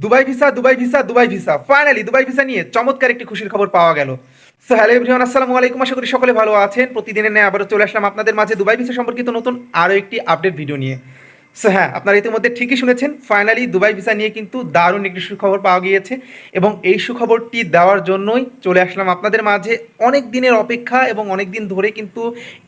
Dubai visa Dubai visa Dubai visa finally Dubai visa নিয়ে চমৎকার একটি খুশির খবর পাওয়া গেল। সো হ্যালো এভরিওয়ান, আসসালামু আলাইকুম। আশা করি সকলে ভালো আছেন। প্রতিদিনের ন্যায় আবারও চলে আসলাম আপনাদের মাঝে দুবাই ভিসা সম্পর্কিত নতুন আরও একটি আপডেট ভিডিও নিয়ে। সো হ্যাঁ, আপনারা ইতিমধ্যে ঠিকই শুনেছেন, ফাইনালি দুবাই ভিসা নিয়ে কিন্তু দারুণ একটি সুখবর পাওয়া গিয়েছে এবং এই সুখবরটি দেওয়ার জন্যই চলে আসলাম আপনাদের মাঝে। অনেক দিনের অপেক্ষা এবং অনেক দিন ধরে কিন্তু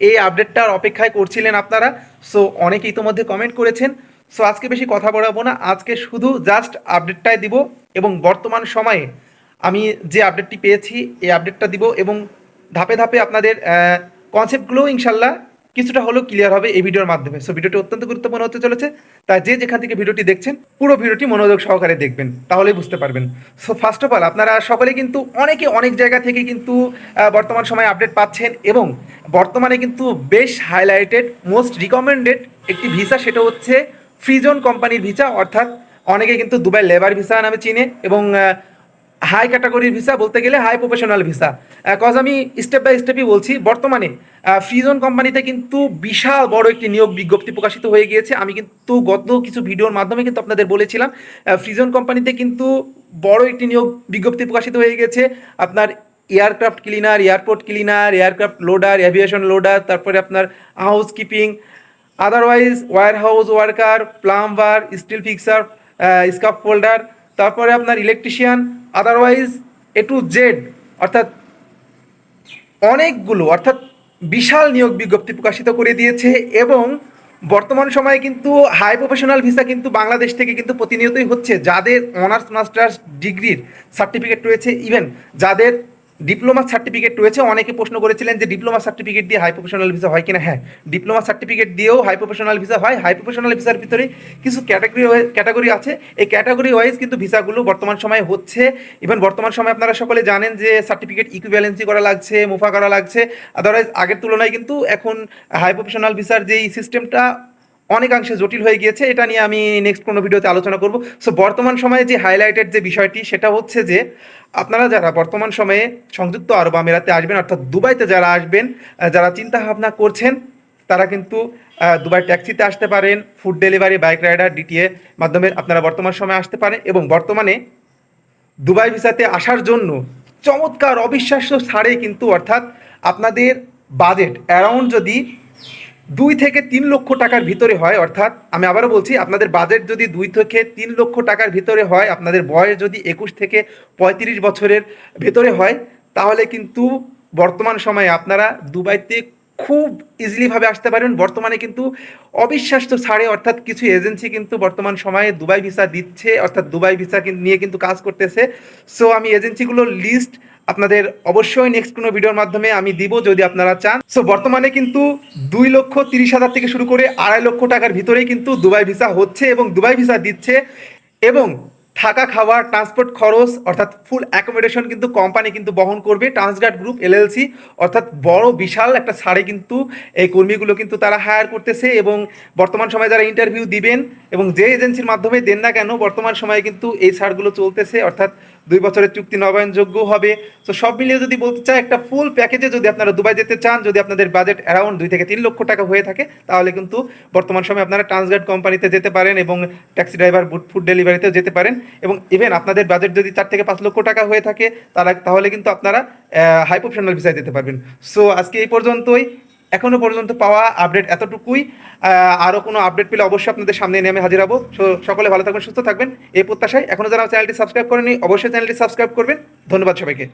এই আপডেটটার অপেক্ষায় করছিলেন আপনারা। সো অনেকে ইতিমধ্যে কমেন্ট করেছেন। সো আজকে বেশি কথা বলাবো না, আজকে শুধু জাস্ট আপডেটটাই দিব এবং বর্তমান সময়ে আমি যে আপডেটটি পেয়েছি এই আপডেটটা দিব এবং ধাপে ধাপে আপনাদের কনসেপ্টগুলো ইনশাল্লাহ কিছুটা হলেও ক্লিয়ার হবে এই ভিডিওর মাধ্যমে। সো ভিডিওটি অত্যন্ত গুরুত্বপূর্ণ হতে চলেছে, তাই যে যেখান থেকে ভিডিওটি দেখছেন পুরো ভিডিওটি মনোযোগ সহকারে দেখবেন, তাহলেই বুঝতে পারবেন। সো ফার্স্ট অফ অল, আপনারা সকলে কিন্তু অনেকে অনেক জায়গা থেকে কিন্তু বর্তমান সময়ে আপডেট পাচ্ছেন এবং বর্তমানে কিন্তু বেশ হাইলাইটেড মোস্ট রিকমেন্ডেড একটি ভিসা, সেটা হচ্ছে ফ্রিজন কোম্পানির ভিসা, অর্থাৎ অনেকে কিন্তু দুবাই লেবার ভিসা নামে চিনে এবং হাই ক্যাটাগরির ভিসা বলতে গেলে হাই প্রফেশনাল ভিসা। কজ আমি স্টেপ বাই স্টেপই বলছি। বর্তমানে ফ্রিজন কোম্পানিতে কিন্তু বিশাল বড় একটি নিয়োগ বিজ্ঞপ্তি প্রকাশিত হয়ে গিয়েছে। আমি কিন্তু গত কিছু ভিডিওর মাধ্যমে কিন্তু আপনাদের বলেছিলাম ফ্রিজন কোম্পানিতে কিন্তু বড় একটি নিয়োগ বিজ্ঞপ্তি প্রকাশিত হয়ে গেছে। আপনার aircraft cleaner, airport cleaner, aircraft loader, aviation loader, তারপরে আপনার housekeeping, otherwise warehouse worker, plumber, steel fixer, scaffolder, তারপরে আপনার electrician, otherwise A to Z, অর্থাৎ অনেকগুলো, অর্থাৎ বিশাল নিয়োগ বিজ্ঞপ্তি প্রকাশিত করে দিয়েছে। এবং বর্তমান সময়ে কিন্তু হাই প্রফেশনাল ভিসা কিন্তু বাংলাদেশ থেকে কিন্তু প্রতিনিয়তই হচ্ছে। যাদের অনার্স মাস্টার্স ডিগ্রির সার্টিফিকেট রয়েছে, ইভেন যাদের ডিপ্লোমা সার্টিফিকেট রয়েছে, অনেকে প্রশ্ন করেছিলেন যে ডিপ্লোমা সার্টিফিকেট দিয়ে হাই প্রফেশনাল ভিসা হয় কিনা। হ্যাঁ, ডিপ্লোমা সার্টিফিকেট দিয়েও হাই প্রফেশনাল ভিসা হয়। হাই প্রফেশনাল ভিসার ভিতরে কিছু ক্যাটাগরি আছে, এই ক্যাটাগরি ওয়াইজ কিন্তু ভিসাগুলো বর্তমান সময়ে হচ্ছে। ইভেন বর্তমান সময়ে আপনারা সকলে জানেন যে সার্টিফিকেট ইকুইভ্যালেন্সি করা লাগছে, মুফা করা লাগছে। আদারওয়াইজ আগের তুলনায় কিন্তু এখন হাই প্রফেশনাল ভিসার যেই সিস্টেমটা অনেকাংশে জটিল হয়ে গিয়েছে, এটা নিয়ে আমি নেক্সট কোনো ভিডিওতে আলোচনা করব। সো বর্তমান সময়ে যে হাইলাইটেড যে বিষয়টি সেটা হচ্ছে যে আপনারা যারা বর্তমান সময়ে সংযুক্ত আরব আমিরাতে আসবেন, অর্থাৎ দুবাইতে যারা আসবেন, যারা চিন্তা ভাবনা করছেন, তারা কিন্তু দুবাই ট্যাক্সিতে আসতে পারেন, food delivery, bike rider, DTA মাধ্যমে আপনারা বর্তমান সময়ে আসতে পারেন। এবং বর্তমানে দুবাই ভিসাতে আসার জন্য চমৎকার অবিশ্বাস্য ছাড়ে কিন্তু, অর্থাৎ আপনাদের বাজেট অ্যারাউন্ড যদি 2 থেকে 3 লক্ষ টাকার ভিতরে হয়, অর্থাৎ আমি আবারও বলছি, আপনাদের বাজেট যদি 2 থেকে 3 লক্ষ টাকার ভিতরে হয়, আপনাদের বয়স যদি 21 থেকে 35 বছরের ভেতরে হয়, তাহলে কিন্তু বর্তমান সময়ে আপনারা দুবাইতে খুব ইজিলিভাবে আসতে পারবেন। বর্তমানে কিন্তু অবিশ্বাস্য ছাড়ে, অর্থাৎ কিছু এজেন্সি কিন্তু বর্তমান সময়ে দুবাই ভিসা দিচ্ছে, অর্থাৎ দুবাই ভিসা নিয়ে কিন্তু কাজ করতেছে। সো আমি এজেন্সিগুলোর লিস্ট আপনাদের অবশ্যই নেক্সট কোনো ভিডিওর মাধ্যমে আমি দিব যদি আপনারা চান। সো বর্তমানে কিন্তু 2,30,000 থেকে শুরু করে 2.5 লক্ষ টাকার ভিতরেই কিন্তু দুবাই ভিসা হচ্ছে এবং দুবাই ভিসা দিচ্ছে। এবং থাকা খাওয়া ট্রান্সপোর্ট খরচ, অর্থাৎ ফুল অ্যাকোমোডেশন কিন্তু কোম্পানি কিন্তু বহন করবে। ট্রান্সগার্ড গ্রুপ এলএলসি, অর্থাৎ বড় বিশাল একটা ছাড়ে কিন্তু এই কর্মীগুলো কিন্তু তারা হায়ার করতেছে। এবং বর্তমান সময়ে যারা ইন্টারভিউ দিবেন এবং যে এজেন্সির মাধ্যমে দেন না কেন, বর্তমান সময়ে কিন্তু এই ছাড়গুলো চলতেছে, অর্থাৎ 2 বছরের চুক্তি নবায়নযোগ্য হবে। তো সব মিলিয়ে যদি বলতে চাই, একটা ফুল প্যাকেজে যদি আপনারা দুবাই যেতে চান, যদি আপনাদের বাজেট অ্যারাউন্ড 2 থেকে 3 লক্ষ টাকা হয়ে থাকে, তাহলে কিন্তু বর্তমান সময়ে আপনারা ট্রান্সগার্ড কোম্পানিতে যেতে পারেন এবং ট্যাক্সি ড্রাইভার, ফুড ডেলিভারিতেও যেতে পারেন। এবং ইভেন আপনাদের বাজেট যদি 4 থেকে 5 লক্ষ টাকা হয়ে থাকে, তাহলে কিন্তু আপনারা হাই প্রফেশনাল ভিসায় যেতে পারবেন। সো আজকে এই পর্যন্তই, এখনও পর্যন্ত পাওয়া আপডেট এতটুকুই। আরও কোনো আপডেট পেলে অবশ্যই আপনাদের সামনে নেমে হাজির হবো। সকলে ভালো থাকবেন, সুস্থ থাকবেন এই প্রত্যাশায়। এখনও যারা চ্যানেলটি সাবস্ক্রাইব করেনি, অবশ্যই চ্যানেলটি সাবস্ক্রাইব করবেন। ধন্যবাদ সবাইকে।